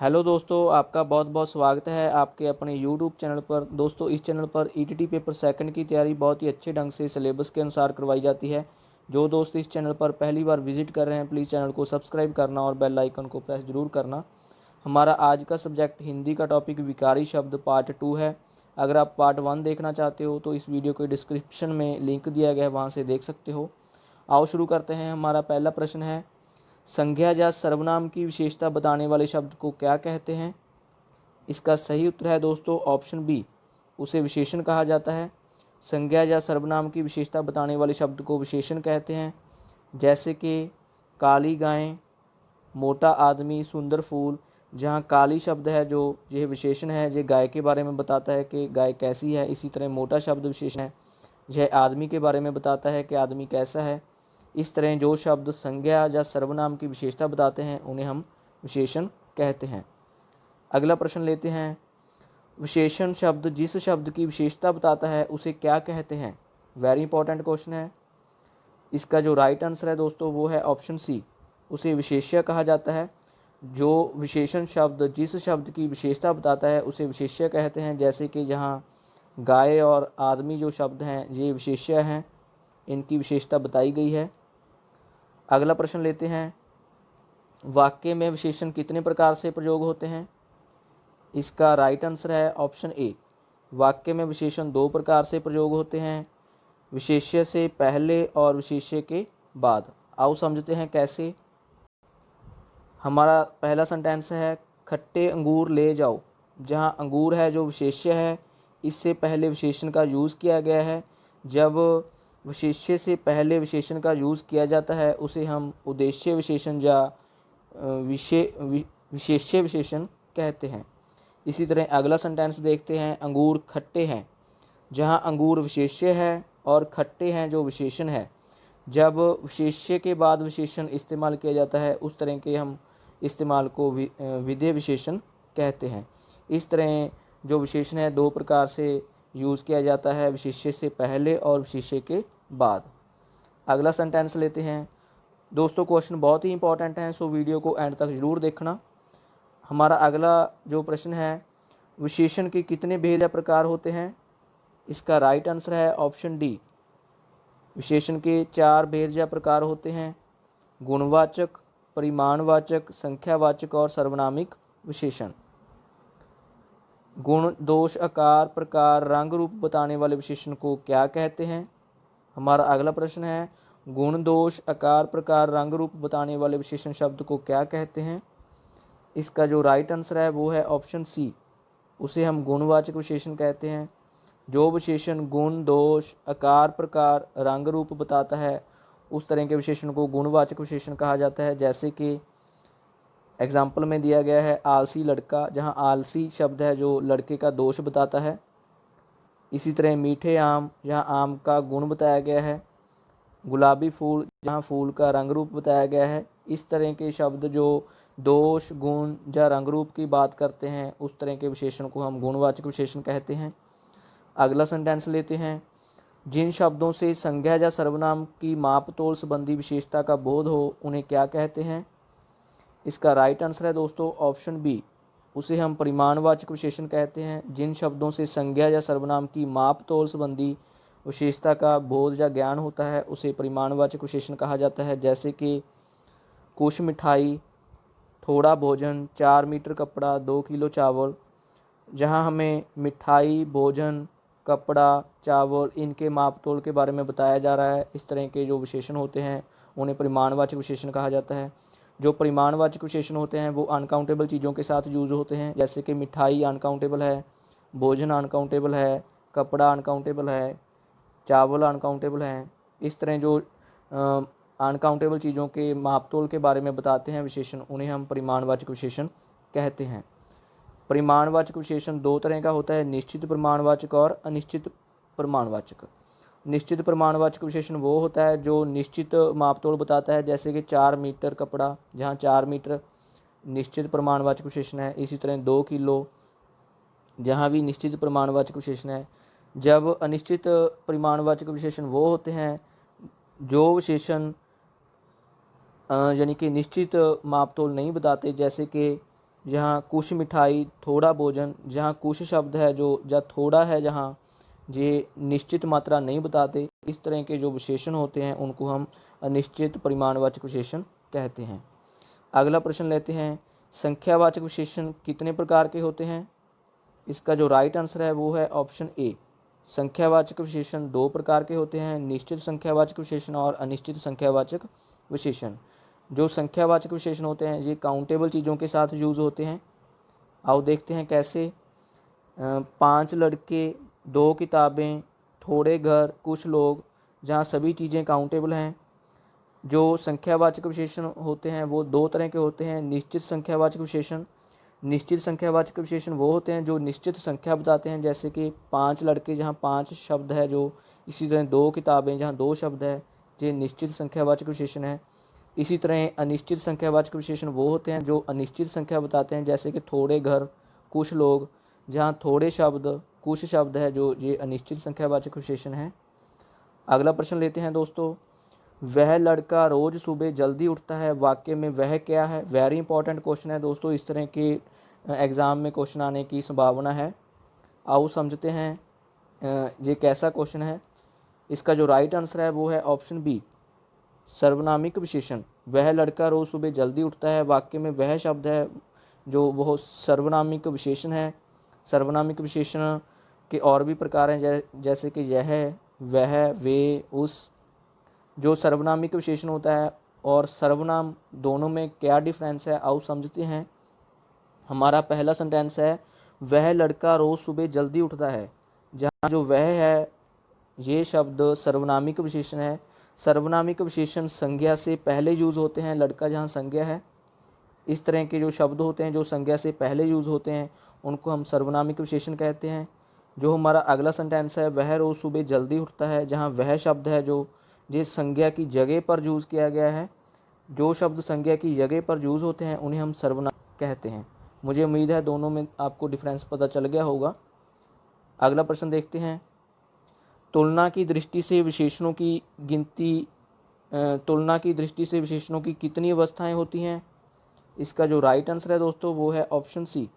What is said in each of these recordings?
Hello दोस्तों, आपका बहुत बहुत स्वागत है आपके अपने यूट्यूब चैनल पर। दोस्तों, इस चैनल पर ईटीटी पेपर सेकंड की तैयारी बहुत ही अच्छे ढंग से सिलेबस के अनुसार करवाई जाती है। जो दोस्त इस चैनल पर पहली बार विजिट कर रहे हैं, प्लीज़ चैनल को सब्सक्राइब करना और बेल आइकन को प्रेस जरूर करना। हमारा आज का सब्जेक्ट हिंदी का टॉपिक विकारी शब्द पार्ट 2 है। अगर आप पार्ट 1 देखना चाहते हो तो इस वीडियो के डिस्क्रिप्शन में लिंक दिया गया है, वहाँ से देख सकते हो। आओ शुरू करते हैं। हमारा पहला प्रश्न है, संज्ञा या सर्वनाम की विशेषता बताने वाले शब्द को क्या कहते हैं? इसका सही उत्तर है दोस्तों ऑप्शन बी, उसे विशेषण कहा जाता है। संज्ञा या सर्वनाम की विशेषता बताने वाले शब्द को विशेषण कहते हैं। जैसे कि काली गाय, मोटा आदमी, सुंदर फूल। जहाँ काली शब्द है जो यह विशेषण है, यह गाय के बारे में बताता है कि गाय कैसी है। इसी तरह मोटा शब्द विशेषण है, यह आदमी के बारे में बताता है कि आदमी कैसा है। इस तरह जो शब्द संज्ञा या सर्वनाम की विशेषता बताते हैं उन्हें हम विशेषण कहते हैं। अगला प्रश्न लेते हैं, विशेषण शब्द जिस शब्द की विशेषता बताता है उसे क्या कहते हैं? वेरी इंपॉर्टेंट क्वेश्चन है। इसका जो राइट आंसर है दोस्तों वो है ऑप्शन सी, उसे विशेष्य कहा जाता है। जो विशेषण शब्द जिस शब्द की विशेषता बताता है उसे विशेष्य कहते हैं। जैसे कि यहाँ गाय और आदमी जो शब्द हैं ये विशेष्य हैं, इनकी विशेषता बताई गई है। अगला प्रश्न लेते हैं, वाक्य में विशेषण कितने प्रकार से प्रयोग होते हैं? इसका राइट आंसर है ऑप्शन ए, वाक्य में विशेषण 2 प्रकार से प्रयोग होते हैं, विशेष्य से पहले और विशेष्य के बाद। आओ समझते हैं कैसे। हमारा पहला सेंटेंस है, खट्टे अंगूर ले जाओ। जहाँ अंगूर है जो विशेष्य है, इससे पहले विशेषण का यूज़ किया गया है। जब विशेष्य से पहले विशेषण का यूज़ किया जाता है उसे हम उद्देश्य विशेषण या विशेष्य विशेषण कहते हैं। इसी तरह अगला सेंटेंस देखते हैं, अंगूर खट्टे हैं। जहाँ अंगूर विशेष्य है और खट्टे हैं जो विशेषण है, जब विशेष्य के बाद विशेषण इस्तेमाल किया जाता है उस तरह के हम इस्तेमाल को विधेय विशेषण कहते हैं। इस तरह जो विशेषण है 2 प्रकार से यूज़ किया जाता है, विशेष्य से पहले और विशेष्य के बाद। अगला सेंटेंस लेते हैं। दोस्तों क्वेश्चन बहुत ही इंपॉर्टेंट है, सो वीडियो को एंड तक ज़रूर देखना। हमारा अगला जो प्रश्न है, विशेषण के कितने भेद या प्रकार होते हैं? इसका राइट आंसर है ऑप्शन डी, विशेषण के 4 भेद या प्रकार होते हैं, गुणवाचक, परिमाणवाचक, संख्यावाचक और सर्वनामिक विशेषण। गुण, दोष, आकार, प्रकार, रंग, रूप बताने वाले विशेषण को क्या कहते हैं? हमारा अगला प्रश्न है, गुण, दोष, आकार, प्रकार, रंग, रूप बताने वाले विशेषण शब्द को क्या कहते हैं? इसका जो राइट आंसर है वो है ऑप्शन सी, उसे हम गुणवाचक विशेषण कहते हैं। जो विशेषण गुण, दोष, आकार, प्रकार, रंग, रूप बताता है उस तरह के विशेषण को गुणवाचक विशेषण कहा जाता है। जैसे कि एग्जाम्पल में दिया गया है, आलसी लड़का। जहाँ आलसी शब्द है जो लड़के का दोष बताता है। इसी तरह मीठे आम, जहाँ आम का गुण बताया गया है। गुलाबी फूल, जहाँ फूल का रंग रूप बताया गया है। इस तरह के शब्द जो दोष, गुण या रंग रूप की बात करते हैं उस तरह के विशेषण को हम गुणवाचक विशेषण कहते हैं। अगला सेंटेंस लेते हैं, जिन शब्दों से संज्ञा या सर्वनाम की माप तोल संबंधी विशेषता का बोध हो उन्हें क्या कहते हैं? इसका राइट आंसर है दोस्तों ऑप्शन बी, उसे हम परिमाणवाचक विशेषण कहते हैं। जिन शब्दों से संज्ञा या सर्वनाम की माप तोल संबंधी विशेषता का बोध या ज्ञान होता है उसे परिमाणवाचक विशेषण कहा जाता है। जैसे कि कुछ मिठाई, थोड़ा भोजन, 4 मीटर कपड़ा, 2 किलो चावल। जहां हमें मिठाई, भोजन, कपड़ा, चावल इनके माप तोल के बारे में बताया जा रहा है, इस तरह के जो विशेषण होते हैं उन्हें परिमाणवाचक विशेषण कहा जाता है। जो परिमाणवाचक विशेषण होते हैं वो अनकाउंटेबल चीज़ों के साथ यूज होते हैं। जैसे कि मिठाई अनकाउंटेबल है, भोजन अनकाउंटेबल है, कपड़ा अनकाउंटेबल है, चावल अनकाउंटेबल हैं। इस तरह जो अनकाउंटेबल चीज़ों के मापतोल के बारे में बताते हैं विशेषण, उन्हें हम परिमाणवाचक विशेषण कहते हैं। परिमाणवाचक विशेषण 2 तरह का होता है, निश्चित परिमाणवाचक और अनिश्चित परिमाणवाचक। निश्चित परिमाणवाचक विशेषण वो होता है जो निश्चित मापतोल बताता है। जैसे कि 4 मीटर कपड़ा, जहाँ 4 मीटर निश्चित परिमाणवाचक विशेषण है। इसी तरह 2 किलो, जहाँ भी निश्चित परिमाणवाचक विशेषण है। जब अनिश्चित परिमाणवाचक विशेषण वो होते हैं जो विशेषण यानी कि निश्चित मापतोल नहीं बताते। जैसे कि जहाँ कुछ मिठाई, थोड़ा भोजन। जहाँ कुछ शब्द है जो या थोड़ा है, जहाँ ये निश्चित मात्रा नहीं बताते। इस तरह के जो विशेषण होते हैं उनको हम अनिश्चित परिमाणवाचक विशेषण कहते हैं। अगला प्रश्न लेते हैं, संख्यावाचक विशेषण कितने प्रकार के होते हैं? इसका जो राइट आंसर है वो है ऑप्शन ए। संख्यावाचक विशेषण दो प्रकार के होते हैं, निश्चित संख्यावाचक विशेषण और अनिश्चित संख्यावाचक विशेषण। जो संख्यावाचक विशेषण होते हैं ये काउंटेबल चीज़ों के साथ यूज़ होते हैं। आओ देखते हैं कैसे। 5 लड़के, 2 किताबें, थोड़े घर, कुछ लोग, जहाँ सभी चीज़ें काउंटेबल हैं। जो संख्यावाचक विशेषण होते हैं वो दो तरह के होते हैं, निश्चित संख्यावाचक विशेषण। निश्चित संख्यावाचक विशेषण वो होते हैं जो निश्चित संख्या बताते हैं, जैसे कि 5 लड़के जहाँ 5 शब्द है जो, इसी तरह 2 किताबें जहाँ 2 शब्द है, ये निश्चित संख्यावाचक विशेषण है। इसी तरह अनिश्चित संख्यावाचक विशेषण वो होते हैं जो अनिश्चित संख्या बताते हैं, जैसे कि थोड़े घर, कुछ लोग, जहाँ थोड़े शब्द, कुछ शब्द है जो ये अनिश्चित संख्यावाचक विशेषण है। अगला प्रश्न लेते हैं दोस्तों, वह लड़का रोज सुबह जल्दी उठता है, वाक्य में वह क्या है? वेरी इंपॉर्टेंट क्वेश्चन है दोस्तों, इस तरह के एग्ज़ाम में क्वेश्चन आने की संभावना है। आओ समझते हैं ये कैसा क्वेश्चन है। इसका जो राइट आंसर है वो है ऑप्शन बी, सर्वनामिक विशेषण। वह लड़का रोज सुबह जल्दी उठता है, वाक्य में वह शब्द है जो वह सर्वनामिक विशेषण है। सर्वनामिक विशेषण के और भी प्रकार हैं, जैसे कि यह, वह, वे, उस। जो सर्वनामिक विशेषण होता है और सर्वनाम दोनों में क्या डिफरेंस है, आओ समझते हैं। हमारा पहला सेंटेंस है, वह लड़का रोज़ सुबह जल्दी उठता है। जहाँ जो वह है ये शब्द सर्वनामिक विशेषण है। सर्वनामिक विशेषण संज्ञा से पहले यूज़ होते हैं, लड़का जहाँ संज्ञा है। इस तरह के जो शब्द होते हैं जो संज्ञा से पहले यूज़ होते हैं उनको हम सर्वनामिक विशेषण कहते हैं। जो हमारा अगला सेंटेंस है, वह रोज़ सुबह जल्दी उठता है, जहाँ वह शब्द है जो जिस संज्ञा की जगह पर यूज़ किया गया है। जो शब्द संज्ञा की जगह पर यूज़ होते हैं उन्हें हम सर्वनाम कहते हैं। मुझे उम्मीद है दोनों में आपको डिफरेंस पता चल गया होगा। अगला प्रश्न देखते हैं, तुलना की दृष्टि से विशेषणों की गिनती, तुलना की दृष्टि से विशेषणों की कितनी अवस्थाएं होती हैं? इसका जो राइट आंसर है दोस्तों वो है ऑप्शन सी।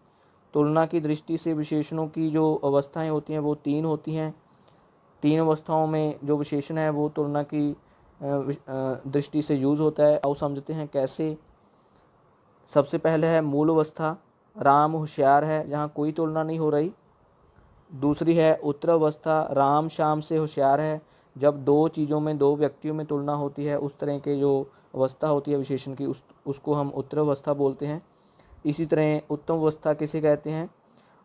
तुलना की दृष्टि से विशेषणों की जो अवस्थाएं होती हैं वो 3 होती हैं। 3 अवस्थाओं में जो विशेषण है वो तुलना की दृष्टि से यूज़ होता है। आओ समझते हैं कैसे। सबसे पहले है मूल अवस्था, राम होशियार है, जहाँ कोई तुलना नहीं हो रही। दूसरी है उत्तर अवस्था, राम श्याम से होशियार है, जब दो चीज़ों में, दो व्यक्तियों में तुलना होती है, उस तरह के जो अवस्था होती है विशेषण की उसको हम उत्तर अवस्था बोलते हैं। इसी तरह उत्तम अवस्था किसे कहते हैं?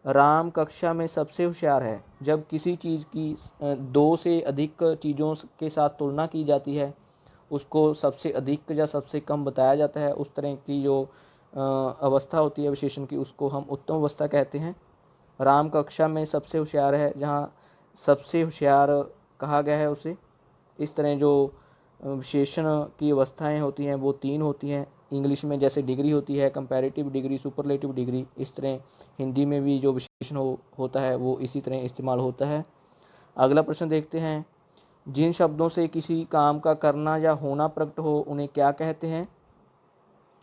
राम कक्षा में सबसे होशियार है, जब किसी चीज़ की 2 से अधिक चीज़ों के साथ तुलना की जाती है उसको सबसे अधिक या सबसे कम बताया जाता है। उस तरह की जो अवस्था होती है विशेषण की उसको हम उत्तम अवस्था कहते हैं। राम कक्षा में सबसे होशियार है, जहाँ सबसे होशियार कहा गया है उसे। इस तरह जो विशेषण की अवस्थाएं होती हैं वो 3 होती हैं। इंग्लिश में जैसे डिग्री होती है, कंपैरेटिव डिग्री, सुपरलेटिव डिग्री, इस तरह हिंदी में भी जो विशेषण होता है वो इसी तरह इस्तेमाल होता है। अगला प्रश्न देखते हैं, जिन शब्दों से किसी काम का करना या होना प्रकट हो उन्हें क्या कहते हैं?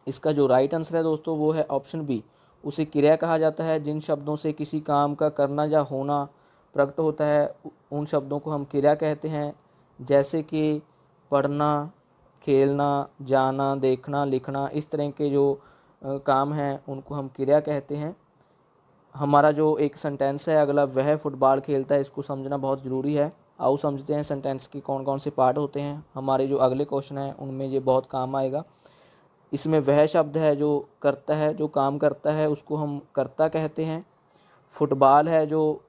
इसका जो राइट आंसर है दोस्तों वो है ऑप्शन बी, उसे क्रिया कहा जाता है। जिन शब्दों से किसी काम का करना या होना प्रकट होता है उन शब्दों को हम क्रिया कहते हैं, जैसे कि पढ़ना, खेलना, जाना, देखना, लिखना। इस तरह के जो काम हैं उनको हम क्रिया कहते हैं। हमारा जो एक सेंटेंस है अगला, वह फुटबॉल खेलता है, इसको समझना बहुत ज़रूरी है। आओ समझते हैं सेंटेंस के कौन कौन से पार्ट होते हैं। हमारे जो अगले क्वेश्चन हैं उनमें ये बहुत काम आएगा। इसमें वह शब्द है जो करता है, जो काम करता है, उसको हम कर्ता कहते हैं। फुटबॉल है जो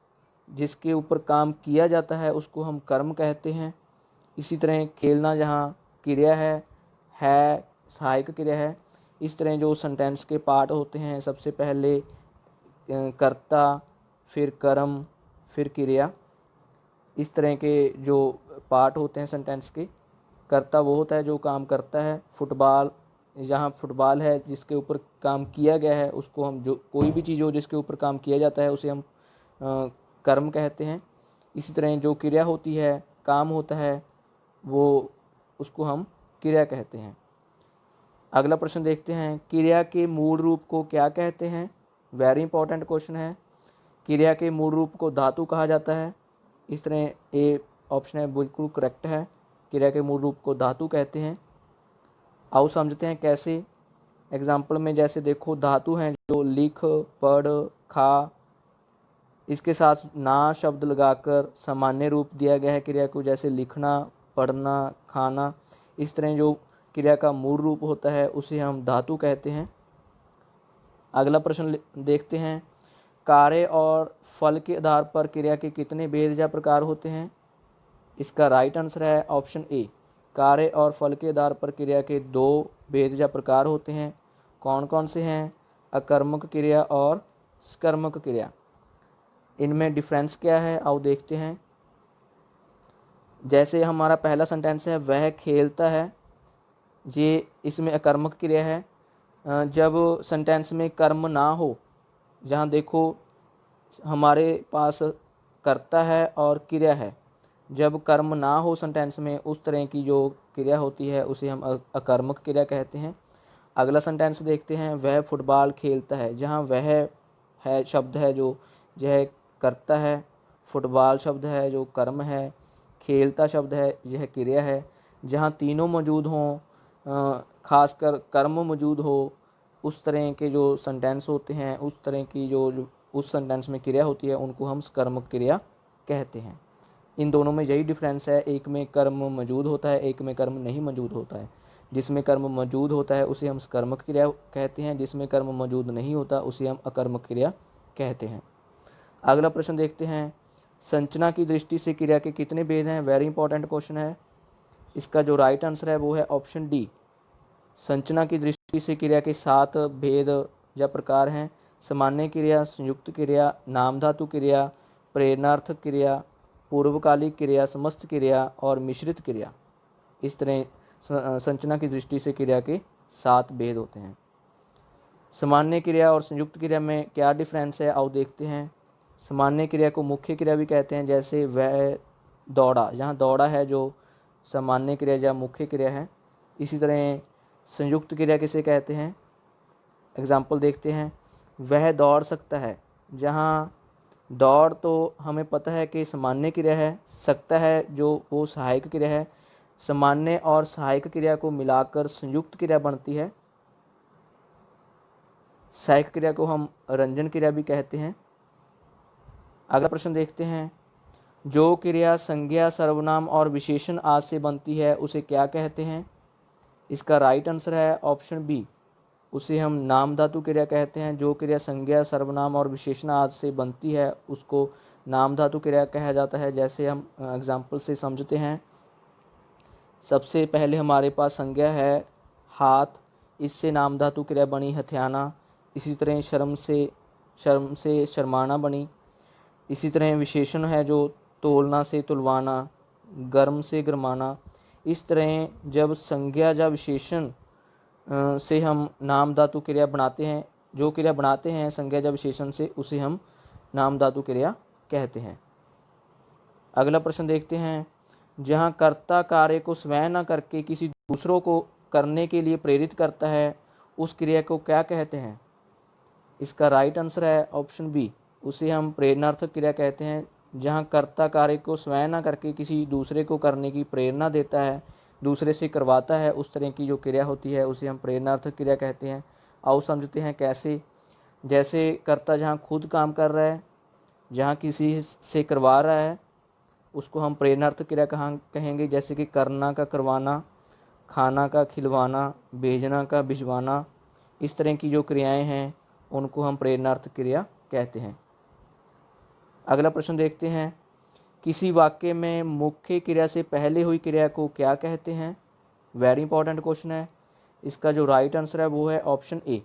जिसके ऊपर काम किया जाता है उसको हम कर्म कहते हैं। इसी तरह खेलना जहाँ क्रिया है सहायक क्रिया है। इस तरह जो सेंटेंस के पार्ट होते हैं, सबसे पहले कर्ता, फिर कर्म, फिर क्रिया। इस तरह के जो पार्ट होते हैं सेंटेंस के। कर्ता वो होता है जो काम करता है। फुटबॉल, जहाँ फुटबॉल है जिसके ऊपर काम किया गया है उसको हम, जो कोई भी चीज़ हो जिसके ऊपर काम किया जाता है उसे हम कर्म कहते हैं। इसी तरह जो क्रिया होती है, काम होता है, वो उसको हम क्रिया कहते हैं। अगला प्रश्न देखते हैं, क्रिया के मूल रूप को क्या कहते हैं। वेरी इंपॉर्टेंट क्वेश्चन है। क्रिया के मूल रूप को धातु कहा जाता है। इस तरह ए ऑप्शन है बिल्कुल करेक्ट है, क्रिया के मूल रूप को धातु कहते हैं। आओ समझते हैं कैसे। एग्जाम्पल में जैसे देखो, धातु हैं जो लिख, पढ़, खा, इसके साथ ना शब्द लगाकर सामान्य रूप दिया गया है क्रिया को, जैसे लिखना, पढ़ना, खाना। इस तरह जो क्रिया का मूल रूप होता है उसे हम धातु कहते हैं। अगला प्रश्न देखते हैं, कार्य और फल के आधार पर क्रिया के कितने भेद या प्रकार होते हैं। इसका राइट आंसर है ऑप्शन ए, कार्य और फल के आधार पर क्रिया के 2 भेद या प्रकार होते हैं। कौन कौन से हैं? अकर्मक क्रिया और सकर्मक क्रिया। इनमें डिफरेंस क्या है आओ देखते हैं। जैसे हमारा पहला सेंटेंस है, वह खेलता है, ये इसमें अकर्मक क्रिया है। जब सेंटेंस में कर्म ना हो, जहाँ देखो हमारे पास कर्ता है और क्रिया है, जब कर्म ना हो सेंटेंस में, उस तरह की जो क्रिया होती है उसे हम अकर्मक क्रिया कहते हैं। अगला सेंटेंस देखते हैं, वह फुटबॉल खेलता है, जहाँ वह है शब्द है जो यह कर्ता है, फुटबॉल शब्द है जो कर्म है, खेलता शब्द है यह क्रिया है। जहाँ तीनों मौजूद हों, खासकर कर्म मौजूद हो, उस तरह के जो सेंटेंस होते हैं, उस तरह की जो उस सेंटेंस में क्रिया होती है, उनको हम सकर्मक क्रिया कहते हैं। इन दोनों में यही डिफरेंस है, एक में कर्म मौजूद होता है, एक में कर्म नहीं मौजूद होता है। जिसमें कर्म मौजूद होता है उसे हम सकर्मक क्रिया कहते हैं, जिसमें कर्म मौजूद नहीं होता उसे हम अकर्मक क्रिया कहते हैं। अगला प्रश्न देखते हैं, संरचना की दृष्टि से क्रिया के कितने भेद हैं। वेरी इंपॉर्टेंट क्वेश्चन है। इसका जो राइट आंसर है वो है ऑप्शन डी, संरचना की दृष्टि से क्रिया के 7 भेद या प्रकार हैं। सामान्य क्रिया, संयुक्त क्रिया, नाम धातु क्रिया, प्रेरणार्थक क्रिया, पूर्वकालिक क्रिया, समस्त क्रिया और मिश्रित क्रिया। इस तरह संरचना की दृष्टि से क्रिया के 7 भेद होते हैं। सामान्य क्रिया और संयुक्त क्रिया में क्या डिफरेंस है आओ देखते हैं। सामान्य क्रिया को मुख्य क्रिया भी कहते हैं, जैसे वह दौड़ा, यहाँ दौड़ा है जो सामान्य क्रिया या मुख्य क्रिया है। इसी तरह संयुक्त क्रिया किसे कहते हैं, एग्जाम्पल देखते हैं, वह दौड़ सकता है, जहाँ दौड़ तो हमें पता है कि सामान्य क्रिया है, सकता है जो वो सहायक क्रिया है। सामान्य और सहायक क्रिया को मिलाकर संयुक्त क्रिया बनती है। सहायक क्रिया को हम रंजन क्रिया भी कहते हैं। अगला प्रश्न देखते हैं, जो क्रिया संज्ञा, सर्वनाम और विशेषण आदि से बनती है उसे क्या कहते हैं। इसका राइट आंसर है ऑप्शन बी, उसे हम नाम धातु क्रिया कहते हैं। जो क्रिया संज्ञा, सर्वनाम और विशेषण आदि से बनती है उसको नाम धातु क्रिया कहा जाता है। जैसे हम एग्जाम्पल से समझते हैं। सबसे पहले हमारे पास संज्ञा है हाथ, इससे नाम धातु क्रिया बनी हथियाना। इसी तरह शर्म से शर्माना बनी। इसी तरह विशेषण है जो तोलना से तुलवाना, गर्म से गरमाना। इस तरह जब संज्ञा या विशेषण से हम नाम धातु क्रिया बनाते हैं, जो क्रिया बनाते हैं संज्ञा या विशेषण से, उसे हम नाम धातु क्रिया कहते हैं। अगला प्रश्न देखते हैं, जहाँ कर्ता कार्य को स्वयं न करके किसी दूसरों को करने के लिए प्रेरित करता है उस क्रिया को क्या कहते हैं। इसका राइट आंसर है ऑप्शन बी, उसे हम प्रेरणार्थक क्रिया कहते हैं। जहाँ कर्ता कार्य को स्वयं न करके किसी दूसरे को करने की प्रेरणा देता है, दूसरे से करवाता है, उस तरह की जो क्रिया होती है उसे हम प्रेरणार्थक क्रिया कहते हैं। आओ समझते हैं कैसे। जैसे कर्ता जहाँ खुद काम कर रहा है, जहाँ किसी से करवा रहा है, उसको हम प्रेरणार्थक क्रिया कहेंगे। जैसे कि करना का करवाना, खाना का खिलवाना, भेजना का भिजवाना। इस तरह की जो क्रियाएं हैं उनको हम प्रेरणार्थक क्रिया कहते हैं। अगला प्रश्न देखते हैं, किसी वाक्य में मुख्य क्रिया से पहले हुई क्रिया को क्या कहते हैं। वेरी इंपॉर्टेंट क्वेश्चन है। इसका जो राइट आंसर है वो है ऑप्शन ए,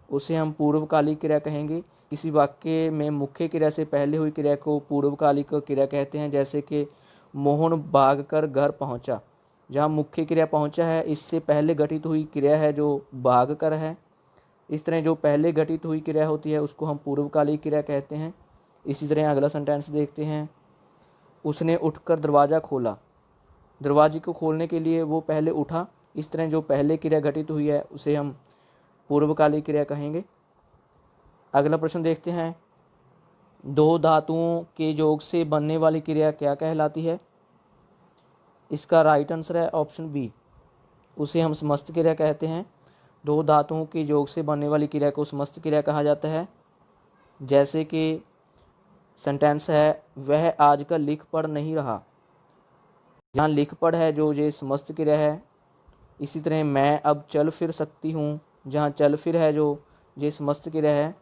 उसे हम पूर्वकालिक क्रिया कहेंगे। किसी वाक्य में मुख्य क्रिया से पहले हुई क्रिया को पूर्वकालिक क्रिया कहते हैं। जैसे कि मोहन भागकर घर पहुंचा, जहाँ मुख्य क्रिया पहुंचा है इससे पहले घटित हुई क्रिया है जो भागकर है। इस तरह जो पहले घटित हुई क्रिया होती है उसको हम पूर्वकालिक क्रिया कहते हैं। इसी तरह अगला सेंटेंस देखते हैं, उसने उठकर दरवाज़ा खोला, दरवाजे को खोलने के लिए वो पहले उठा, इस तरह जो पहले क्रिया घटित हुई है उसे हम पूर्वकालिक क्रिया कहेंगे। अगला प्रश्न देखते हैं, दो धातुओं के योग से बनने वाली क्रिया क्या कहलाती है? इसका राइट आंसर है ऑप्शन बी, उसे हम समस्त क्रिया कहते हैं। दो धातुओं के योग से बनने वाली क्रिया को समस्त क्रिया कहा जाता है। जैसे कि सेंटेंस है, वह आजकल लिख पढ़ नहीं रहा। जहाँ लिख पढ़ है जो ये समस्त क्रिया है। इसी तरह मैं अब चल फिर सकती हूँ, जहाँ चल फिर है जो ये समस्त क्रिया है।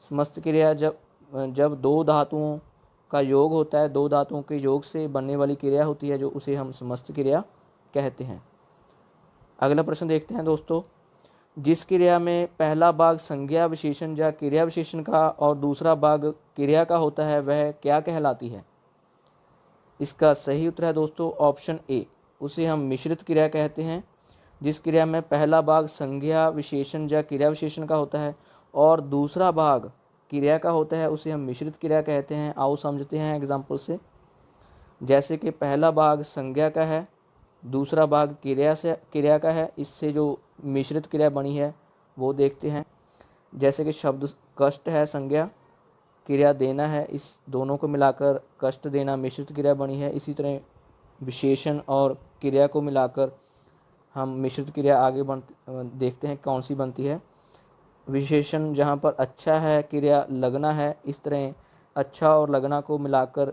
समस्त क्रिया जब दो धातुओं का योग होता है, दो धातुओं के योग से बनने वाली क्रिया होती है जो उसे हम समस्त क्रिया कहते हैं। अगला प्रश्न देखते हैं दोस्तों, जिस क्रिया में पहला भाग संज्ञा विशेषण या क्रिया विशेषण का और दूसरा भाग क्रिया का होता है वह क्या कहलाती है? इसका सही उत्तर है दोस्तों ऑप्शन ए, उसे हम मिश्रित क्रिया कहते हैं। जिस क्रिया में पहला भाग संज्ञा विशेषण या क्रिया विशेषण का होता है और दूसरा भाग क्रिया का होता है उसे हम मिश्रित क्रिया कहते हैं। आओ समझते हैं एग्जाम्पल से। जैसे कि पहला भाग संज्ञा का है, दूसरा भाग क्रिया का है, इससे जो मिश्रित क्रिया बनी है वो देखते हैं। जैसे कि शब्द कष्ट है संज्ञा, क्रिया देना है, इस दोनों को मिलाकर कष्ट देना मिश्रित क्रिया बनी है। इसी तरह विशेषण और क्रिया को मिलाकर हम मिश्रित क्रिया आगे देखते हैं कौन सी बनती है। विशेषण जहाँ पर अच्छा है, क्रिया लगना है, इस तरह अच्छा और लगना को मिलाकर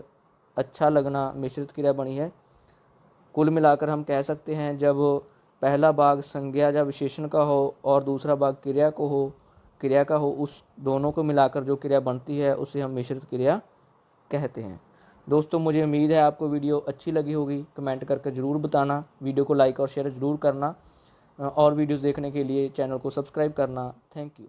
अच्छा लगना मिश्रित क्रिया बनी है। कुल मिलाकर हम कह सकते हैं जब पहला भाग संज्ञा या विशेषण का हो और दूसरा भाग क्रिया का हो, उस दोनों को मिलाकर जो क्रिया बनती है उसे हम मिश्रित क्रिया कहते हैं। दोस्तों मुझे उम्मीद है आपको वीडियो अच्छी लगी होगी। कमेंट करके ज़रूर बताना, वीडियो को लाइक और शेयर ज़रूर करना और वीडियोस देखने के लिए चैनल को सब्सक्राइब करना। Thank you.